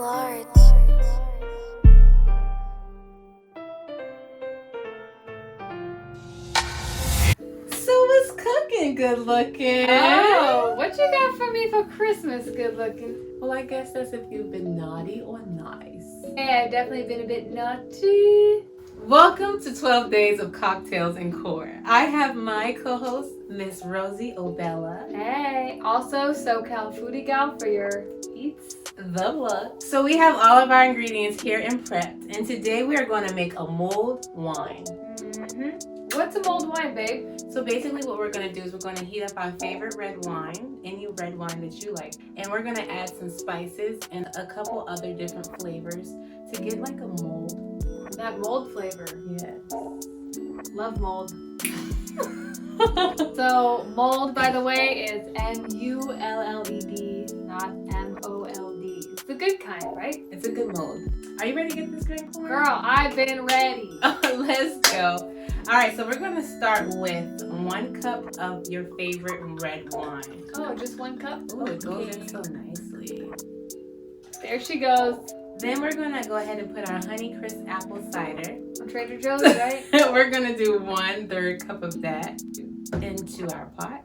large. So what's cooking, good looking? Oh, what you got for me for Christmas, good looking? Well, I guess that's if you've been naughty or nice. Hey, I've definitely been a bit naughty. Welcome to 12 Days of Cocktails and Core. I have my co-host, Miss Rosie Obella. Hey, also SoCal Foodie Gal for your eats. The Blood. So we have all of our ingredients here and prepped, and today we are going to make a mulled wine. What's a mulled wine, babe? So basically what we're going to do is we're going to heat up our favorite red wine, any red wine that you like, and we're going to add some spices and a couple other different flavors to get like a mold. That mold flavor. Yes. Love mold. So mold, by the way, is M-U-L-L-E-D, not M-O-L-D. It's the good kind, right? It's a good mold. Are you ready to get this drink poured? Girl, I've been ready. Let's go. All right, so we're going to start with 1 cup of your favorite red wine. Oh, just 1 cup? Oh, it goes in so nicely. There she goes. Then we're going to go ahead and put our Honey Crisp apple cider. From Trader Joe's, right? We're going to do 1/3 cup of that into our pot.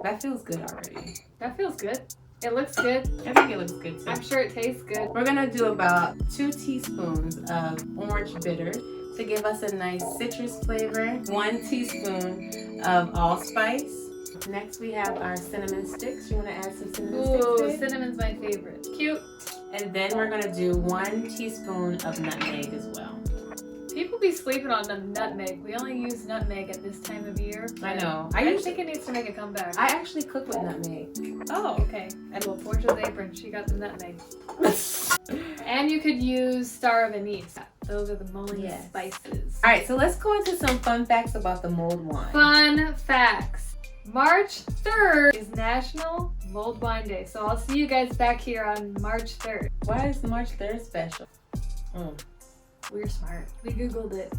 That feels good already. That feels good. It looks good. I think it looks good too. I'm sure it tastes good. We're going to do about 2 teaspoons of orange bitter to give us a nice citrus flavor. 1 teaspoon of allspice. Next we have our cinnamon sticks. You want to add some cinnamon sticks? Ooh, babe? cinnamon's my favorite. Cute. And then we're going to do 1 teaspoon of nutmeg as well. People be sleeping on the nutmeg. We only use nutmeg at this time of year. I know. I think it needs to make a comeback. I actually cook with nutmeg. Oh, okay. And well, Portia's apron, she got the nutmeg. And you could use star of anise. Those are the mulling spices. All right, so let's go into some fun facts about the mulled wine. Fun facts. March 3rd is National Mulled Wine Day. So I'll see you guys back here on March 3rd. Why is March 3rd special? We're smart. We Googled it.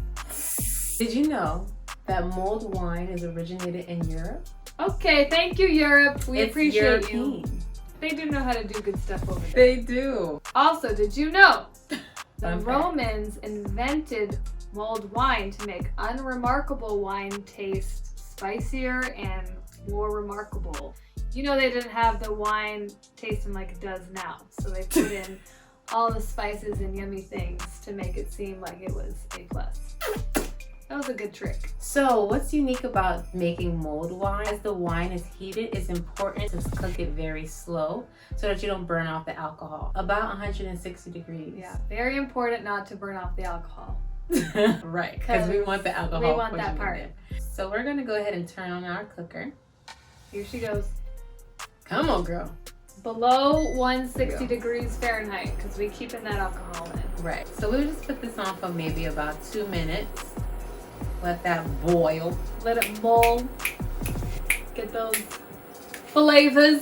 Did you know that mulled wine is originated in Europe? Okay, thank you, Europe. We appreciate you. European. They do know how to do good stuff over there. They do. Also, did you know the Fun fact. Romans invented mulled wine to make unremarkable wine taste spicier and more remarkable? You know they didn't have the wine tasting like it does now, so they put in all the spices and yummy things to make it seem like it was A+. That was a good trick. So what's unique about making mulled wine? As the wine is heated, it's important to cook it very slow so that you don't burn off the alcohol. About 160 degrees. Yeah, very important not to burn off the alcohol. Right, because we want the alcohol. We want that pushing part. in there. So we're gonna go ahead and turn on our cooker. Here she goes. Come on, girl. Below 160 degrees Fahrenheit, because we're keeping that alcohol in. Right. So we'll just put this on for maybe about 2 minutes. Let that boil. Let it mull. Get those flavors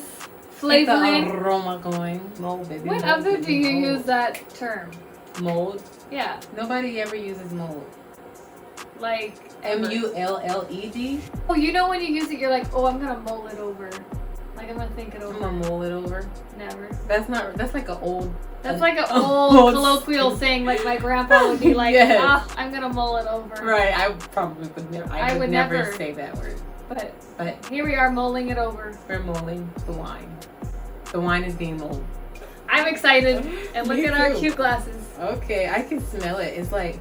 Get the flavoring. aroma going. Mold, baby. What mold, other baby, do you mold. use that term? Mold. Yeah, Nobody ever uses mold. like ever. M-U-L-L-E-D. Oh, you know when you use it, you're like, oh, I'm gonna mull it over. Like I'm gonna think it I'm over. gonna mull it over. Never. That's like an old. That's like an old colloquial saying. Like my grandpa would be like, Yes. I'm gonna mull it over. Right. I probably would never. I would never say that word. But But here we are mulling it over. we're mulling the wine. The wine is being mulled. I'm excited. And look Me at our too. cute glasses. Okay, I can smell it. It's like,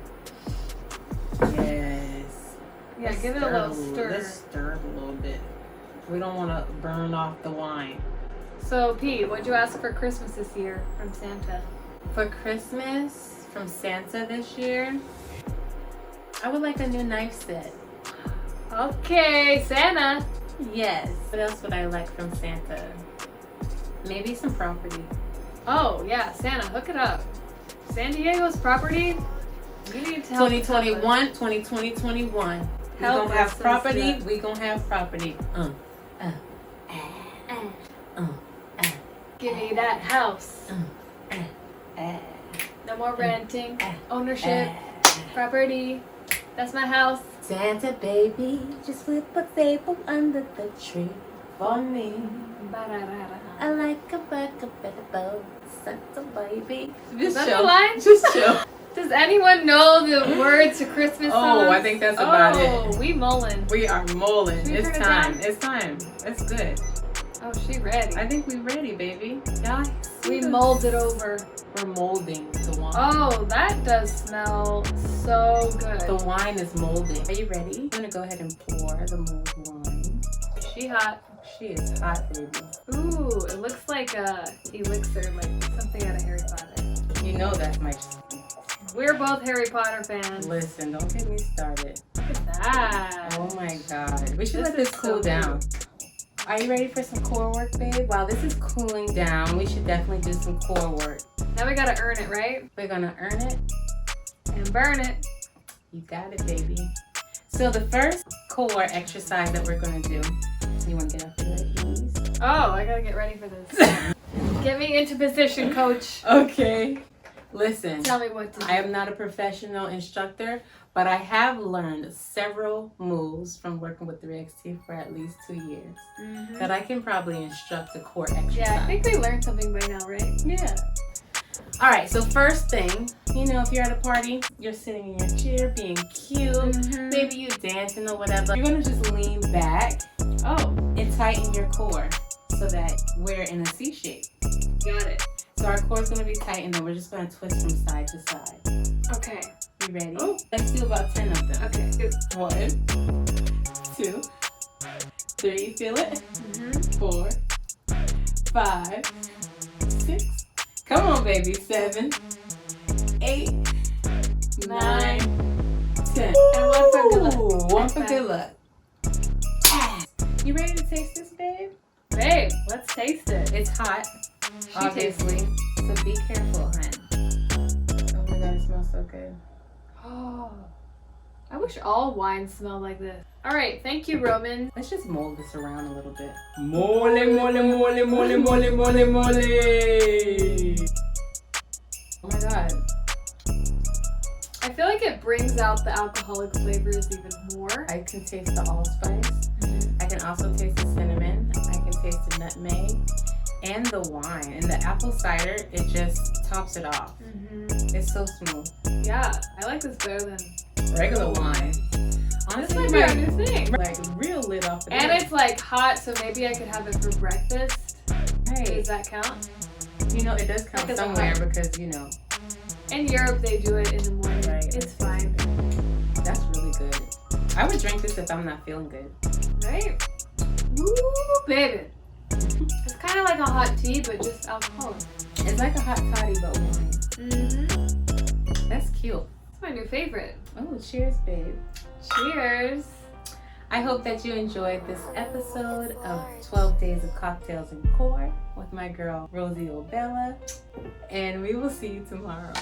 yes. Yeah, Let's give it a little stir. Let's stir it a little bit. We don't want to burn off the wine. So, P, what'd you ask for Christmas this year from Santa? For Christmas from Santa this year, I would like a new knife set. Okay, Santa. Yes. What else would I like from Santa? Maybe some property. Oh, yeah, Santa, hook it up. San Diego's property. You need to help. 2021, 2021. We Help gonna have us, property. sister. We gonna have property. Give me that house. No more renting. Ownership. Property. That's my house. Santa baby, just flip a table under the tree. for me. Ba-da-da-da. I like a burger better bow. Such a baby. Is that the line? Just chill. Does anyone know the words to Christmas songs? Oh, I think that's about it. Oh, we mulling. We are mulling. Should we It's turn it time. down? It's time. It's good. Oh, she ready. I think we're ready, baby. Yeah. We mulled it over. We're molding the wine. Oh, that does smell so good. The wine is molding. Are you ready? I'm gonna go ahead and pour the mulled wine. She hot. She is hot, baby. Ooh, it looks like a elixir, like something out of Harry Potter. You know that's my. We're both Harry Potter fans. Listen, don't get me started. Look at that. Oh my god. We should This let this is cool so down. Are you ready for some core work, babe? While this is cooling down, we should definitely do some core work. Now we gotta earn it, right? We're gonna earn it. And burn it. You got it, baby. So the first core exercise that we're gonna do. You wanna get up here, please? Oh, I gotta get ready for this. Get me into position, coach. Okay. Listen. Tell me what to do. I am not a professional instructor, but I have learned several moves from working with 3XT for at least 2 years that I can probably instruct a core exercise. Yeah, I think we learned something by now, right? Yeah. All right, so first thing, you know, if you're at a party, you're sitting in your chair being cute, maybe you dancing or whatever, you're gonna just lean back and tighten your core so that we're in a C shape. Got it. So our core is gonna be tight and then we're just gonna twist from side to side. Okay. You ready? Oh. Let's do about 10 of them. Okay. Good. 1, 2, 3, feel it? 4, 5, 6. Come on, baby. 7, 8, 9, 10. And one for good luck. Ooh, one for good luck. You ready to taste this, babe? Babe, let's taste it. It's hot, She obviously. So be careful, hon. Oh my god, it smells so good. Oh, I wish all wine smelled like this. All right, thank you, Roman. Let's just mold this around a little bit. Mole, mole, mole, mole, mole, mole, mole. Oh my god. I feel like it brings out the alcoholic flavors even more. I can taste the allspice. I can also taste the cinnamon. I can taste the nutmeg and the wine. And the apple cider, it just tops it off. It's so smooth. Yeah, I like this better than Regular wine. This Honestly, might you be our might new thing. like real lit off the And lid. it's like hot, so maybe I could have it for breakfast. Hey, Does that count? you know, it does count Because somewhere hot. because, you know, In Europe, they do it in the morning. Right. It's fine, that's really good. I would drink this if I'm not feeling good. right? Woo, baby. It's kind of like a hot tea, but just alcoholic. It's like a hot toddy, but wine. That's cute. It's my new favorite. Oh, cheers, babe. Cheers. I hope that you enjoyed this episode of 12 Days of Cocktails and Core with my girl, Rosie Obella. And we will see you tomorrow.